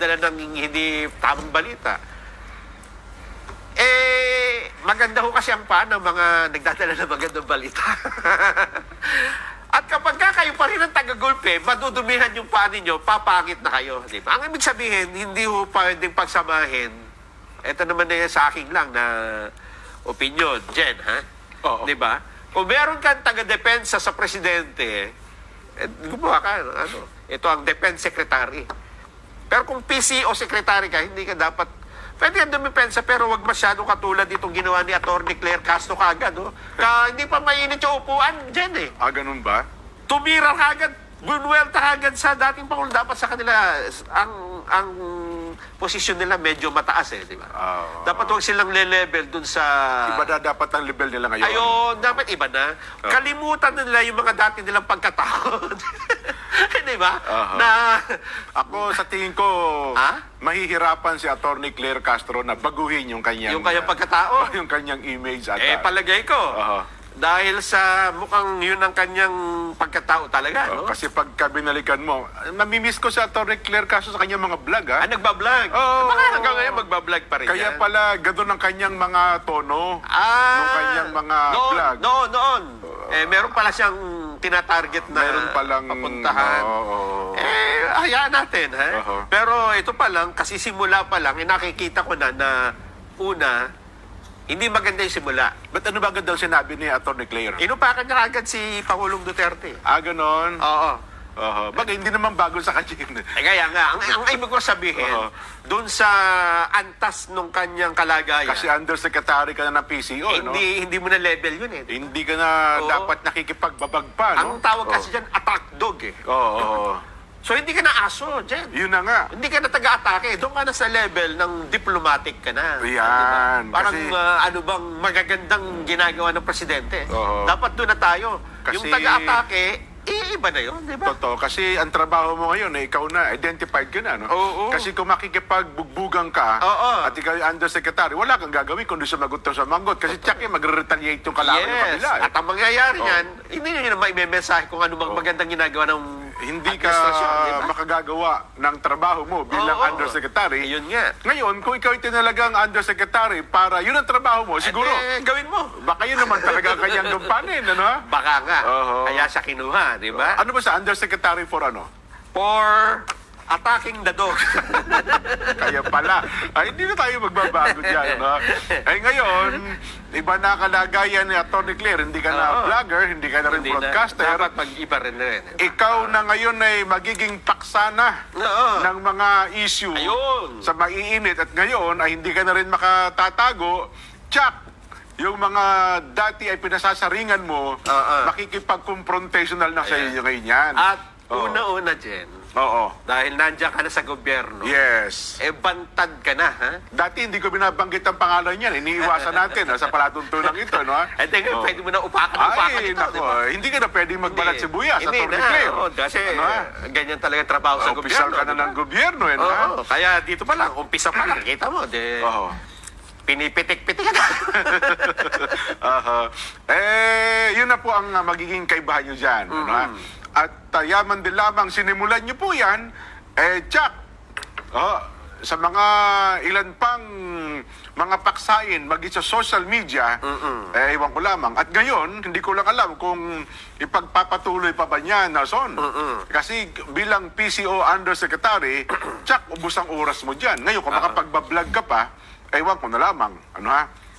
nagdadala ng hindi tamang balita. Maganda ho kasi ang paan ng mga nagdadala ng magandang balita. At kapag kayo pa rin ang taga-gulpe, madudumihan yung paan ninyo, papangit na kayo. Di ba? Ang ibig sabihin, hindi ho pwedeng pagsamahin. Ito naman na sa akin lang na opinion, Jen, ha? Oo. Di ba? Kung meron kang taga-depensa sa presidente, gumawa ka, ito ang defense secretary. Pero kung PC o secretary ka, hindi ka dapat, pwede yan dumipensa, pero wag masyadong katulad itong ginawa ni Atty. Claire Castro kagad, hindi pa mainit yung upuan, Jen, eh. Ganun ba? Tumira kagad, bunwelta kagad sa dating Pangulo. Dapat sa kanila, ang posisyon nila medyo mataas, di ba? Dapat huwag silang le-level dun sa... Iba na dapat ang level nila ngayon. Ayun, dapat iba na. Kalimutan na nila yung mga dati nilang pagkatao. Di ba? Na... Ako, sa tingin ko, mahihirapan si Atty. Claire Castro na baguhin yung kanyang... Yung kanyang pagkatao? Yung kanyang image. At, palagay ko. Dahil sa mukhang yun ang kanyang pagkatao talaga, no? Kasi pagka binalikan mo, namimiss ko si Atty. Claire Castro sa kanyang mga vlog, ha? Nagbablog. Baka hanggang ngayon magbablog pa rin Kaya yan. pala, gano'n ang kanyang mga tono. Nung kanyang mga vlog. Noon. Meron pala siyang tinatarget na meron palang papuntahan. Hayaan natin, ha? Pero ito pa lang, kasi simula pa lang, nakikita ko na una, hindi maganda yung simula. Ba't ano ba agad daw sinabi ni Atty. Claire? Inupakan niya agad si Pangulong Duterte. Ganon? Oo. Bagay, hindi naman bago sa kanya. Kaya nga, ang ibig ko sabihin, doon sa antas nung kanyang kalagayan. Kasi undersecretary ka na ng PCO, hindi mo na level yun, eh. Hindi ka na dapat nakikipagbabag pa, Ang tawag kasi dyan, attack dog, eh. So, hindi ka na aso, Jen. Yun na nga. Hindi ka na taga-atake. Doon ka na sa level ng diplomatic ka na. Yan. Diba? Parang kasi, ano bang magagandang ginagawa ng presidente. Dapat doon na tayo. Kasi, yung taga-atake, iba na yun, di ba? Totoo. Kasi ang trabaho mo ngayon, ikaw na, identified ka na, no? Kasi kung makikipagbugbugan ka, at ikaw yung undersecretary, wala kang gagawin kundi sumagot sa manggot. Kasi tsak magre-retaliate yung kalaban ng kabila. At ang mangyayari niyan, hindi nyo na maimemensahe kung ano bang magandang ginagawa ng hindi ka makagagawa ng trabaho mo bilang undersecretary. Yun nga. Ngayon, kung ikaw itinalagang undersecretary para yun ang trabaho mo, siguro, gawin mo. Baka yun naman talaga kanyang gampanin, ano? Baka nga. Kaya siya kinuha, di ba? Ano ba sa undersecretary for ano? For attacking the dog. Kaya pala. Hindi na tayo magbabago dyan, no? Ngayon, iba na kalagayan ni Atty. Claire. Hindi ka na vlogger, hindi ka na rin broadcaster. Dapat mag-iba rin. Ikaw na ngayon ay magiging paksana ng mga issue sa maiinit. At ngayon ay hindi ka na rin makatatago. Tsak! Yung mga dati ay pinasasaringan mo, makikipag-confrontational na sa inyo ngayon yan. At una-una, Jen, dahil nandiyan ka na sa gobyerno, yes, bantad ka na, ha? Dati hindi ko binabanggit ang pangalan niyan. Iniiwasan natin sa palatuntunan ito, no? Pwede mo na upakan ito, di ba? Hindi ka na pwedeng magbalat sibuyas sa Atty. Claire. Kasi ganyan talaga trabaho sa gobyerno. Opisyal ka na ng gobyerno, eh, no? Kaya dito pa lang, umpisa pa lang, kita mo, pinipitik-pitik na. Yun na po ang magiging kaibahan nyo dyan. At yaman din lamang sinimulan nyo po yan, tsak, sa mga ilan pang mga paksain maging sa social media, ewan ko lamang. At ngayon, hindi ko lang alam kung ipagpapatuloy pa ba niya, Nason. Kasi bilang PCO Undersecretary, tsak, ubus ang oras mo dyan. Ngayon, kung makapagbablog ka pa, ewan ko na lamang.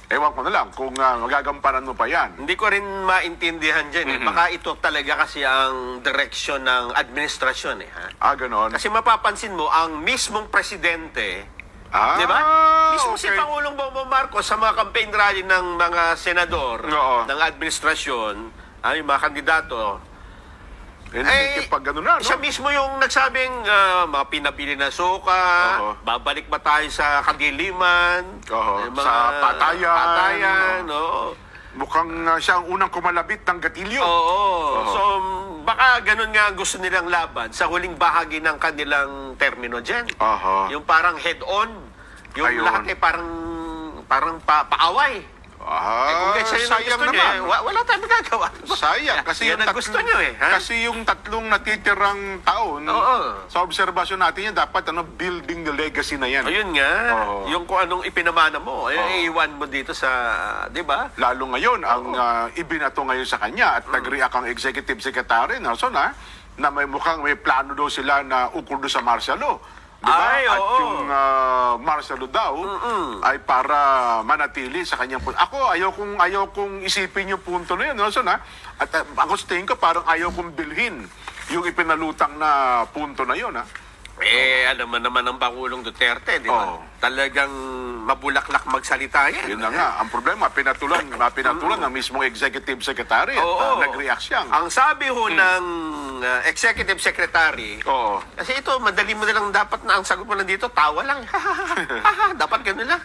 Ewan ko na lang kung magagampanan mo pa yan. Hindi ko rin maintindihan dyan. Baka ito talaga kasi ang direksyon ng administrasyon. Ganon. Kasi mapapansin mo, ang mismong presidente, di ba? Mismo si Pangulong Bongbong Marcos sa mga campaign rally ng mga senador, ng administrasyon, yung mga kandidato, siya mismo yung nagsabing mga pinabili na suka, babalik ba tayo sa kadiliman, sa patayan. Mukhang siya ang unang kumalabit ng gatilyo. So, baka ganun nga ang gusto nilang laban sa huling bahagi ng kanilang termino dyan. Yung parang head-on, yung lahat ay parang paaway. Kung ganyan sa'yo sayang gusto niyo, naman. wala tayong magagawa. Sayang kasi Yan ang gusto niyo ha? kasi yung tatlong natitirang taon Oo. sa obserbasyon natin yan dapat building the legacy na yan. Ayun nga, Oo. yung kung anong ipinamana mo, iiwan mo dito sa, di ba? Lalo ngayon ang ibinato ngayon sa kanya at nag-react ang executive secretary Nelson na may mukhang may plano daw sila na ukol doon sa martial law. Diba? Ay, At oo. yung martial law daw ay para manatili sa kanyang punto. Ako, ayaw kong isipin yung punto na yun, Nelson, At ako sa tingin ko, parang ayaw kong bilhin yung ipinalutang na punto na yun, Alam mo naman ng Pangulong Duterte, di ba? Oo. Talagang mabulaklak magsalita yan. Yun na nga. Ang problema, pinatulan ng mismong executive secretary at Oo. nag-react siya. Ang sabi ho ng executive secretary, Oo. kasi ito, madali mo na lang dapat na ang sagot mo lang dito, tawa lang. Dapat ganun lang.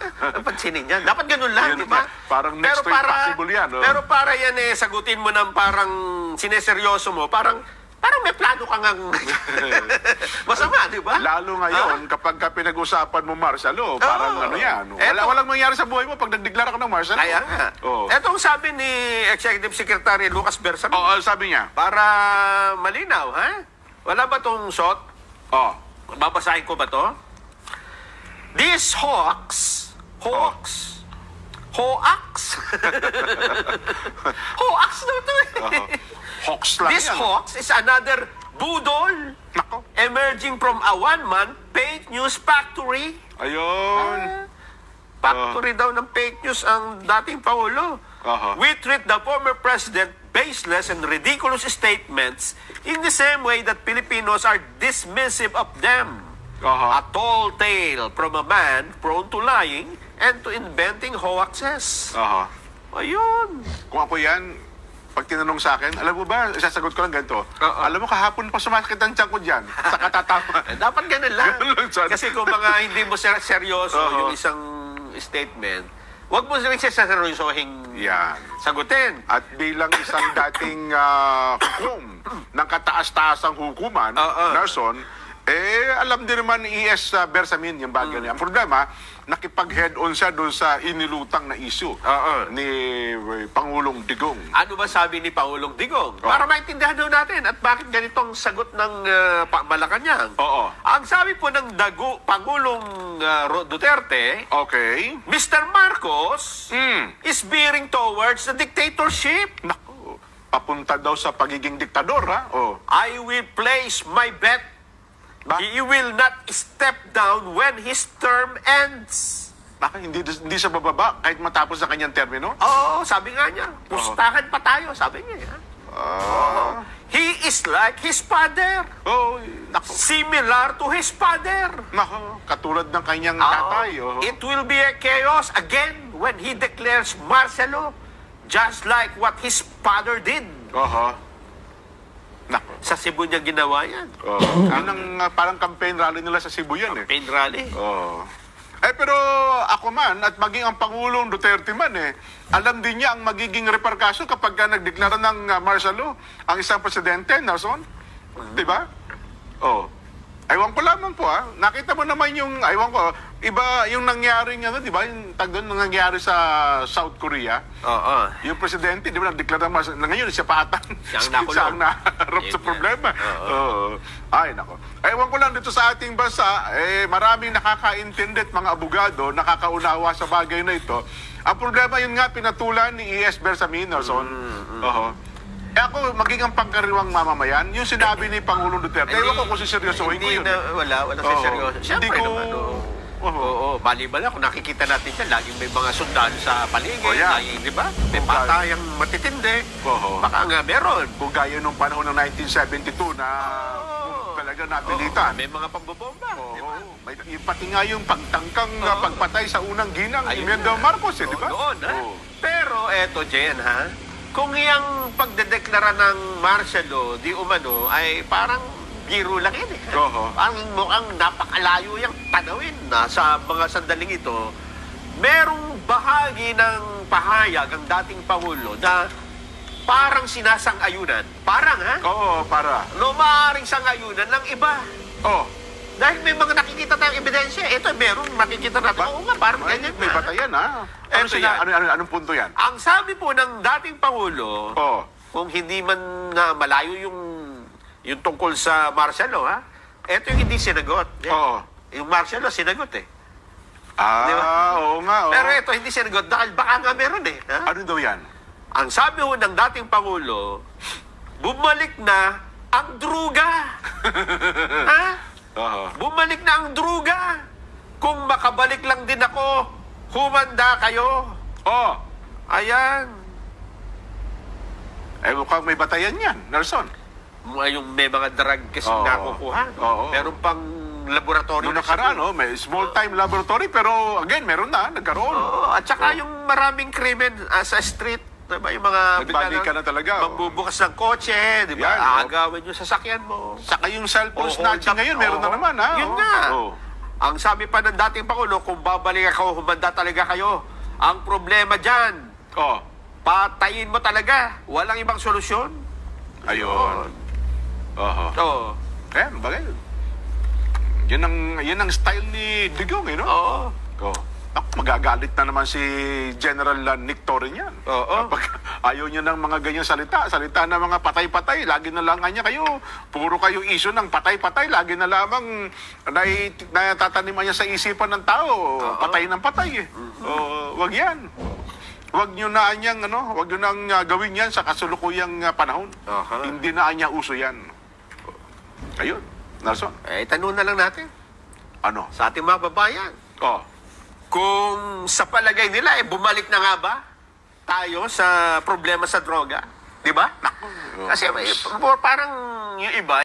Pansinin niya. Dapat ganun lang, Yun di ba? nga. Parang next to impossible yan. Pero para yan sagutin mo ng parang sineseryoso mo, parang may plano ka ngang masama, di ba? Lalo ngayon, kapag ka pinag-usapan mo martial law, parang Oo. yan. Eto- Walang mangyari sa buhay mo pag nagdeklara ka ng martial law. Kaya nga. Oo. Etong sabi ni Executive Secretary Lucas Bersamin, Oo, sabi niya. para malinaw, ha? Wala ba tong shot? Oh. Babasahin ko ba to? These hoax, hoax daw to Hoax lang This yan. hoax is another budol Nako. emerging from a one-man fake news factory. Ayun. Factory daw ng fake news ang dating Pangulo. We treat the former president baseless and ridiculous statements in the same way that Filipinos are dismissive of them. A tall tale from a man prone to lying and to inventing hoaxes. Ayun. Kung ako yan, pag tinanong sa akin, alam mo ba, sasagot ko lang ganito. Oo. Alam mo, kahapon pa sumasakit ang tiyan ko dyan. Sa katatama. Dapat ganun lang. Ganun lang sana. Kasi kung mga hindi mo seryoso Oo. yung isang statement, huwag mo rin seryosohing Yan. sagutin. At bilang isang dating hukom ng kataas-taasang hukuman, Oo. Nelson, alam din naman ni E.S. Bersamin yung bagay niya. Ang problema, nakipag-head-on siya doon sa inilutang na issue ni Pangulong Digong. Ano ba sabi ni Pangulong Digong? Para maintindihan daw natin at bakit ganitong sagot ng Malacanang. Oo. Ang sabi po ng Pangulong Duterte, Okay. Mr. Marcos is veering towards the dictatorship. Naku, papunta daw sa pagiging diktador, I will place my bet. He will not step down when his term ends. Baka hindi siya bababa kahit matapos na kanyang termino? Oo, sabi nga niya. Pustahan pa tayo, sabi niya. He is like his father. Naku. Similar to his father. Naku, katulad ng kanyang tatay. It will be a chaos again when he declares martial law, just like what his father did. Naku. Sa Cebu niya ginawa yan. Yun ang parang campaign rally nila sa Cebu yan Pain rally. Pero ako man, at maging ang Pangulong Duterte man alam din niya ang magiging repercussion kapag nagdeklara ng martial law ang isang presidente, Nelson. Diba? Aywan ko lamang po nakita mo naman yung, aywan ko, iba yung nangyari nga, diba? Yung doon nangyari sa South Korea. Yung presidente, di ba, nagdeklara martial law. Ngayon, siya pa ata. Siya ang naharap sa problema. Ay, nako. Ewan ko lang dito sa ating bansa, maraming nakakaintindi at mga abogado, nakakaunawa sa bagay na ito. Ang problema yun nga, pinatulan ni E.S. Bersamin, Nelson. Ako, maging ang pangkaraniwang mamamayan, yung sinabi ni Pangulong Duterte, ewan ko kung siseryosohin ko yun. Wala sa seryoso. Siyempre naman, bali-bali kung nakikita natin siya, laging may mga sundalo sa paligid, laging, di ba? May patayang matitindi. Baka nga meron. Kung gaya nung panahon ng 1972 na talaga napilitan. May mga pambobomba. Pati nga yung pagtangkang pagpatay sa unang ginang ni Imelda Marcos, di ba? Doon, Pero eto, Jen, kung yung pagdedeklara ng martial law, di umano, ay parang biro lang yun Ang mukhang napakalayo yung tanawin na sa mga sandaling ito. Merong bahagi ng pahayag ang dating Pangulo na parang sinasang-ayunan. Parang, para. No, maaaring sang-ayunan ng iba. Dahil may mga nakikita tayong ebidensya. Ito, meron, makikita natin. Oo nga, parang ganyan May na. batayan, ha? Eto yan. Anong punto yan? Ang sabi po ng dating Pangulo, Oh. kung hindi man na malayo yung tungkol sa martial law, ha? Ito yung hindi sinagot. Yan. Oo. Yung martial law, sinagot eh. Ah, Di ba? oo nga. Oo. Pero ito, hindi sinagot dahil baka nga meron eh. Ha? Ano daw yan? Ang sabi ho ng dating Pangulo, bumalik na ang druga. Ha? Oo. Bumalik na ang druga. Kung makabalik lang din ako, humanda kayo. Oh. Ayan. Mukhang may batayan yan, Nelson. Yung may mga drug kasi Oo. nakukuha. Oo. Meron pang laboratory Noong nakaraan, siguro. may small-time laboratory, pero again, meron na, nagkaroon. Oo, at saka yung maraming krimen sa street, diba? Yung mga Nagbalik ka na talaga, oh. magbubukas ng kotse, di ba? Yan, oh. Aagawin yung sasakyan mo. Saka yung cellphone Oo, snatching ngayon, meron na oo. naman, ha? Yun Oo. nga. Oo. Ang sabi pa ng dating Pangulo, kung babalik ako, humanda talaga kayo. Ang problema dyan, Oh. patayin mo talaga. Walang ibang solusyon. Ayun. Oho. Oo. Ayan, bagay. Yan ang style ni Digong, no? Oo. Oh. Ako, magagalit na naman si General Nick Torre niyan. Oo. Kapag ayaw niya ng mga ganyang salita na mga patay-patay, lagi na lang niya kayo, puro kayo issue ng patay-patay, lagi na lamang natataniman niya sa isipan ng tao, patay ng patay eh. Wag yan. Wag niyo na anyang, wag niyo nang gawin yan sa kasulukuyang panahon. Aha. Hindi na anya uso yan. Ayun, Nelson. Tanong na lang natin Ano? sa ating mga babayan. Oh. Kung sa palagay nila, bumalik na nga ba tayo sa problema sa droga? Di ba? Kasi parang yung iba,